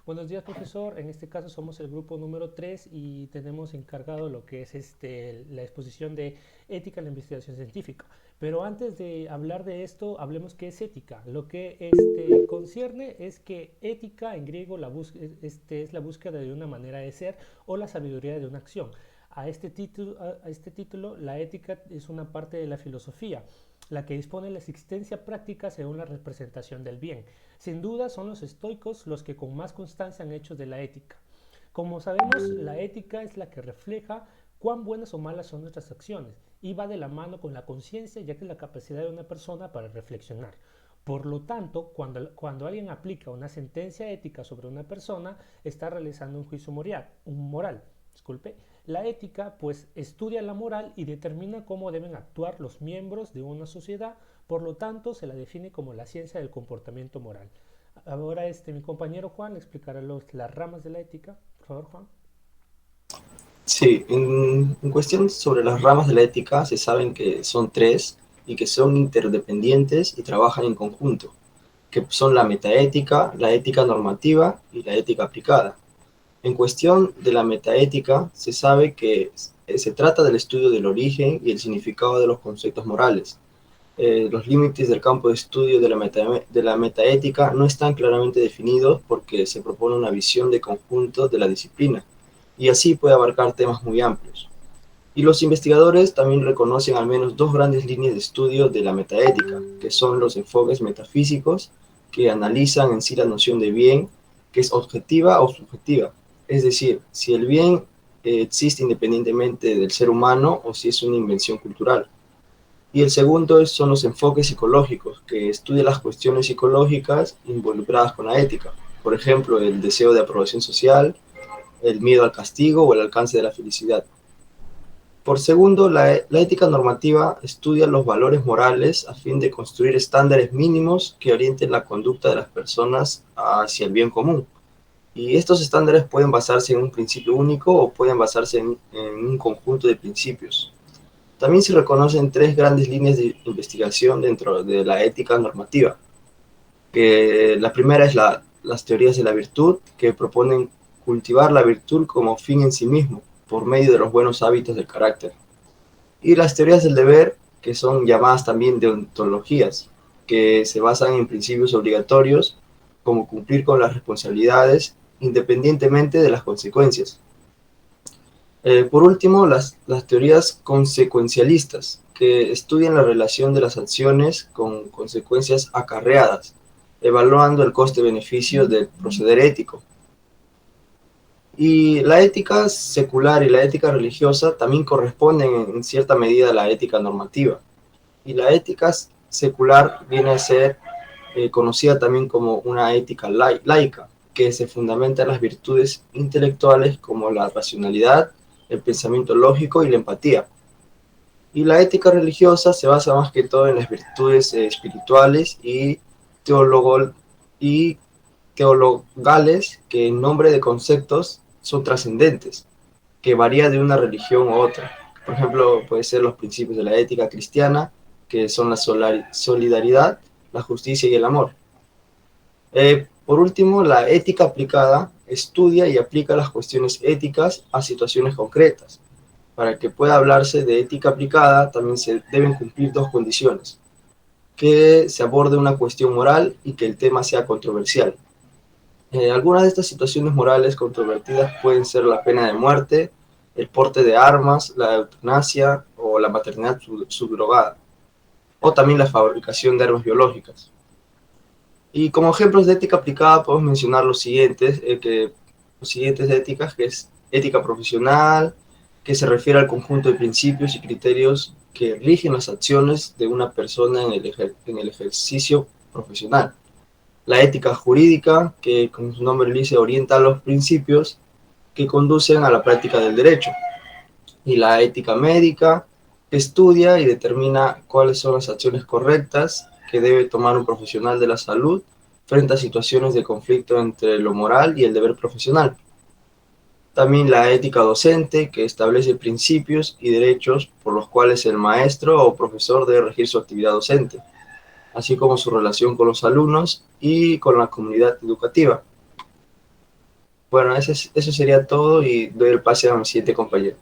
Buenos días, profesor. En este caso somos el grupo número 3 y tenemos encargado lo que es la exposición de ética en la investigación científica. Pero antes de hablar de esto, hablemos qué es ética. Lo que concierne es que ética en griego es la búsqueda de una manera de ser o la sabiduría de una acción. A este título, la ética es una parte de la filosofía, la que dispone la existencia práctica según la representación del bien. Sin duda son los estoicos los que con más constancia han hecho de la ética. Como sabemos, la ética es la que refleja cuán buenas o malas son nuestras acciones y va de la mano con la conciencia, ya que es la capacidad de una persona para reflexionar. Por lo tanto, cuando alguien aplica una sentencia ética sobre una persona, está realizando un juicio moral. Disculpe. La ética, pues, estudia la moral y determina cómo deben actuar los miembros de una sociedad. Por lo tanto, se la define como la ciencia del comportamiento moral. Ahora mi compañero Juan le explicará las ramas de la ética. Por favor, Juan. Sí, en cuestión sobre las ramas de la ética, se saben que son tres y que son interdependientes y trabajan en conjunto, que son la metaética, la ética normativa y la ética aplicada. En cuestión de la metaética, se sabe que se trata del estudio del origen y el significado de los conceptos morales. Los límites del campo de estudio de la metaética no están claramente definidos porque se propone una visión de conjunto de la disciplina y así puede abarcar temas muy amplios. Y los investigadores también reconocen al menos dos grandes líneas de estudio de la metaética, que son los enfoques metafísicos, que analizan en sí la noción de bien, que es objetiva o subjetiva. Es decir, si el bien existe independientemente del ser humano o si es una invención cultural. Y el segundo son los enfoques psicológicos, que estudian las cuestiones psicológicas involucradas con la ética. Por ejemplo, el deseo de aprobación social, el miedo al castigo o el alcance de la felicidad. Por segundo, la ética normativa estudia los valores morales a fin de construir estándares mínimos que orienten la conducta de las personas hacia el bien común. Y estos estándares pueden basarse en un principio único o pueden basarse en un conjunto de principios. También se reconocen tres grandes líneas de investigación dentro de la ética normativa, que la primera es las teorías de la virtud, que proponen cultivar la virtud como fin en sí mismo, por medio de los buenos hábitos del carácter. Y las teorías del deber, que son llamadas también deontologías, que se basan en principios obligatorios, como cumplir con las responsabilidades independientemente de las consecuencias. Por último, las teorías consecuencialistas, que estudian la relación de las acciones con consecuencias acarreadas, evaluando el coste-beneficio del proceder ético. Y la ética secular y la ética religiosa también corresponden en cierta medida a la ética normativa. Y la ética secular viene a ser conocida también como una ética laica, que se fundamenta en las virtudes intelectuales como la racionalidad, el pensamiento lógico y la empatía. Y la ética religiosa se basa más que todo en las virtudes espirituales teólogo, y teologales, que en nombre de conceptos son trascendentes, que varía de una religión u otra. Por ejemplo, puede ser los principios de la ética cristiana, que son la solidaridad, la justicia y el amor. Por último, la ética aplicada estudia y aplica las cuestiones éticas a situaciones concretas. Para que pueda hablarse de ética aplicada, también se deben cumplir dos condiciones: que se aborde una cuestión moral y que el tema sea controversial. Algunas de estas situaciones morales controvertidas pueden ser la pena de muerte, el porte de armas, la eutanasia o la maternidad subrogada, o también la fabricación de armas biológicas. Y como ejemplos de ética aplicada podemos mencionar los siguientes éticas, que es ética profesional, que se refiere al conjunto de principios y criterios que rigen las acciones de una persona en el ejercicio profesional. La ética jurídica, que como su nombre dice, orienta a los principios que conducen a la práctica del derecho. Y la ética médica, que estudia y determina cuáles son las acciones correctas que debe tomar un profesional de la salud frente a situaciones de conflicto entre lo moral y el deber profesional. También la ética docente, que establece principios y derechos por los cuales el maestro o profesor debe regir su actividad docente, así como su relación con los alumnos y con la comunidad educativa. Bueno, eso sería todo y doy el pase a mi siguiente compañero.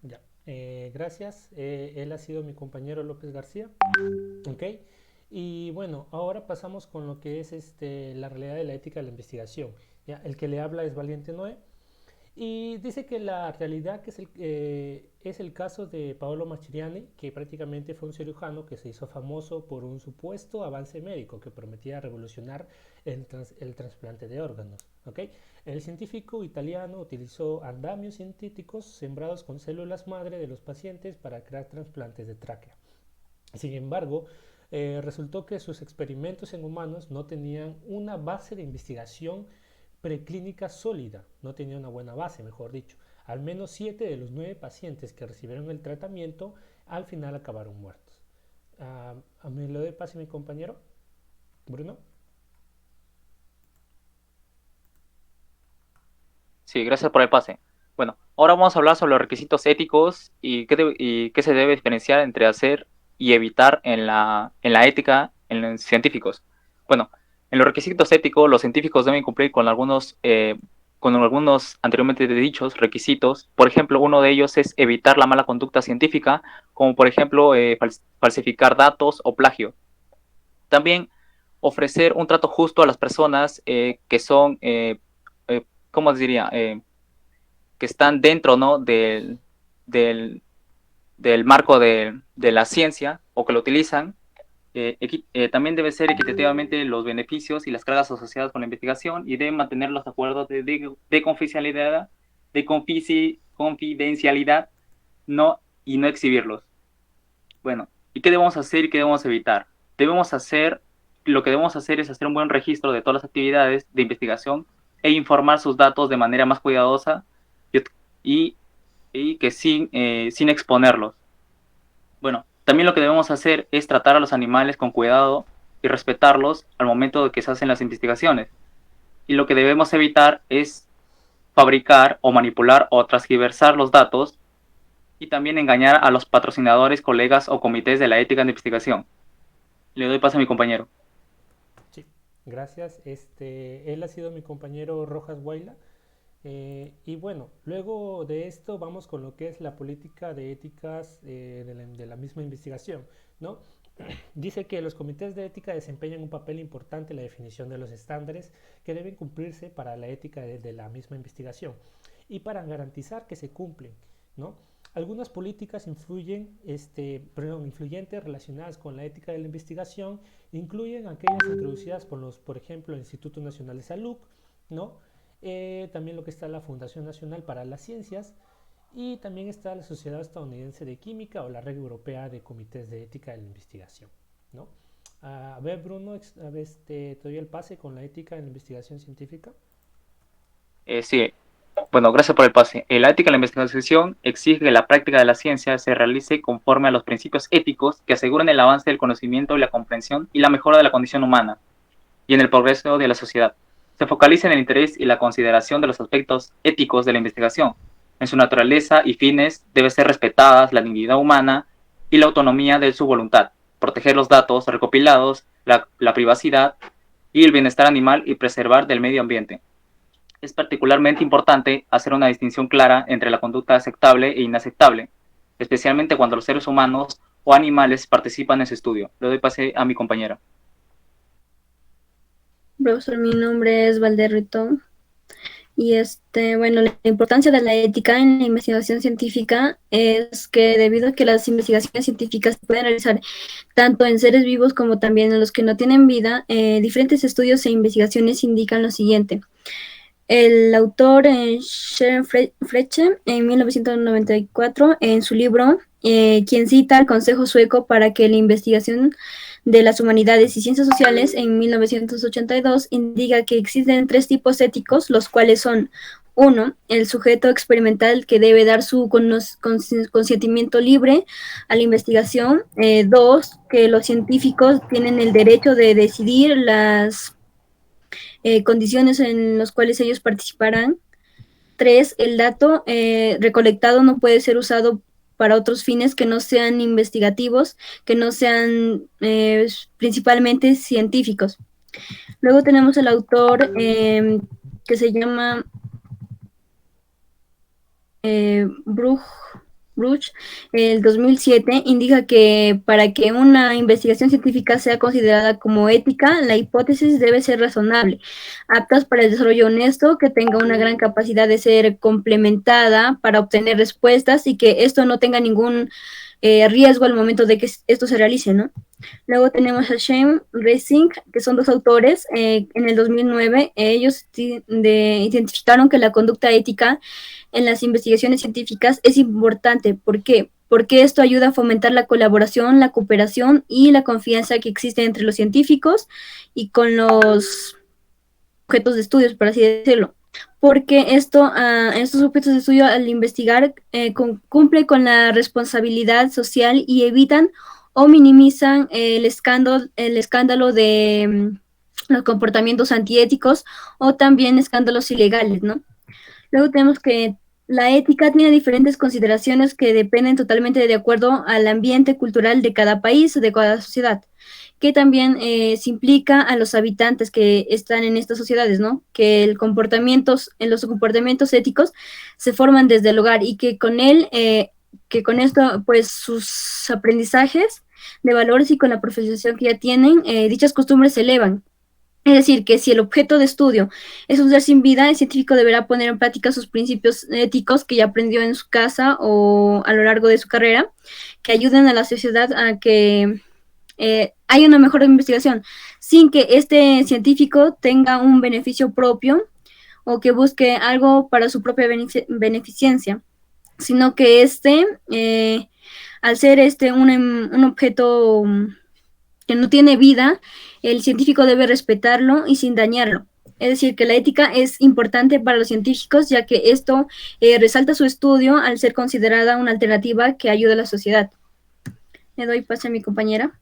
Ya, gracias. Él ha sido mi compañero López García. Ok. Y bueno, ahora pasamos con lo que es la realidad de la ética de la investigación. Ya, el que le habla es Valiente Noé. Y dice que la realidad que es el caso de Paolo Mastroianni, que prácticamente fue un cirujano que se hizo famoso por un supuesto avance médico que prometía revolucionar el trasplante de órganos. ¿Okay? El científico italiano utilizó andamios sintéticos sembrados con células madre de los pacientes para crear trasplantes de tráquea. Sin embargo, resultó que sus experimentos en humanos no tenían una base de investigación preclínica sólida, no tenía una buena base, mejor dicho. Al menos 7 de los 9 pacientes que recibieron el tratamiento al final acabaron muertos. ¿A mí le doy pase a mi compañero? Bruno. Sí, gracias por el pase. Bueno, ahora vamos a hablar sobre los requisitos éticos y qué se debe diferenciar entre hacer y evitar en la ética en los científicos. Bueno, en los requisitos éticos, los científicos deben cumplir con algunos anteriormente dichos requisitos. Por ejemplo, uno de ellos es evitar la mala conducta científica, como por ejemplo falsificar datos o plagio. También ofrecer un trato justo a las personas que son, ¿cómo diría? Que están dentro, ¿no? del, del marco de la ciencia o que lo utilizan. También debe ser equitativamente los beneficios y las cargas asociadas con la investigación y deben mantener los acuerdos de confidencialidad y no exhibirlos. Bueno, ¿y qué debemos hacer y qué debemos evitar? Lo que debemos hacer es hacer un buen registro de todas las actividades de investigación e informar sus datos de manera más cuidadosa y, y que sin exponerlos. Bueno, también lo que debemos hacer es tratar a los animales con cuidado y respetarlos al momento de que se hacen las investigaciones. Y lo que debemos evitar es fabricar o manipular o transgiversar los datos y también engañar a los patrocinadores, colegas o comités de la ética de investigación. Le doy paso a mi compañero. Sí, gracias. Él ha sido mi compañero Rojas Guaila. Y bueno, luego de esto vamos con lo que es la política de éticas de la misma investigación, ¿no? Dice que los comités de ética desempeñan un papel importante en la definición de los estándares que deben cumplirse para la ética de la misma investigación y para garantizar que se cumplen, ¿no? Algunas políticas influyentes relacionadas con la ética de la investigación incluyen aquellas introducidas por ejemplo, el Instituto Nacional de Salud, ¿no? También lo que está la Fundación Nacional para las Ciencias y también está la Sociedad Estadounidense de Química o la Red Europea de Comités de Ética de la Investigación, ¿no? A ver, Bruno, te doy el pase con la ética en la investigación científica. Sí, bueno, gracias por el pase. La ética en la investigación exige que la práctica de la ciencia se realice conforme a los principios éticos que aseguren el avance del conocimiento y la comprensión y la mejora de la condición humana y en el progreso de la sociedad. Se focaliza en el interés y la consideración de los aspectos éticos de la investigación. En su naturaleza y fines debe ser respetadas la dignidad humana y la autonomía de su voluntad, proteger los datos recopilados, la privacidad y el bienestar animal y preservar del medio ambiente. Es particularmente importante hacer una distinción clara entre la conducta aceptable e inaceptable, especialmente cuando los seres humanos o animales participan en su estudio. Le doy pase a mi compañera. Profesor, mi nombre es Valder Ritón. Y bueno, la importancia de la ética en la investigación científica es que debido a que las investigaciones científicas se pueden realizar tanto en seres vivos como también en los que no tienen vida, diferentes estudios e investigaciones indican lo siguiente. El autor Sharon Freche, en 1994, en su libro, quien cita al Consejo Sueco para que la investigación de las humanidades y ciencias sociales, en 1982, indica que existen 3 tipos éticos, los cuales son: 1, el sujeto experimental que debe dar su consentimiento libre a la investigación. 2, que los científicos tienen el derecho de decidir las condiciones en las cuales ellos participarán. 3, el dato recolectado no puede ser usado para otros fines que no sean investigativos, que no sean principalmente científicos. Luego tenemos el autor que se llama Bruch, el 2007, indica que para que una investigación científica sea considerada como ética, la hipótesis debe ser razonable, aptas para el desarrollo honesto, que tenga una gran capacidad de ser complementada para obtener respuestas y que esto no tenga ningún riesgo al momento de que esto se realice, ¿no? Luego tenemos a Shane Racing, que son dos autores. En el 2009, ellos identificaron que la conducta ética en las investigaciones científicas es importante. ¿Por qué? Porque esto ayuda a fomentar la colaboración, la cooperación y la confianza que existe entre los científicos y con los objetos de estudios, por así decirlo. Porque estos objetos de estudio, al investigar, cumple con la responsabilidad social y evitan o minimizan el escándalo de los comportamientos antiéticos o también escándalos ilegales, ¿no? Luego tenemos que la ética tiene diferentes consideraciones que dependen totalmente de acuerdo al ambiente cultural de cada país o de cada sociedad, que también se implica a los habitantes que están en estas sociedades, ¿no? Que los comportamientos éticos se forman desde el hogar y que con esto, pues, sus aprendizajes de valores y con la profesionalización que ya tienen, dichas costumbres se elevan. Es decir, que si el objeto de estudio es un ser sin vida, el científico deberá poner en práctica sus principios éticos que ya aprendió en su casa o a lo largo de su carrera, que ayuden a la sociedad a que haya una mejor investigación, sin que este científico tenga un beneficio propio o que busque algo para su propia beneficencia, sino que al ser un objeto que no tiene vida, el científico debe respetarlo y sin dañarlo. Es decir, que la ética es importante para los científicos, ya que esto resalta su estudio al ser considerada una alternativa que ayuda a la sociedad. Le doy pase a mi compañera.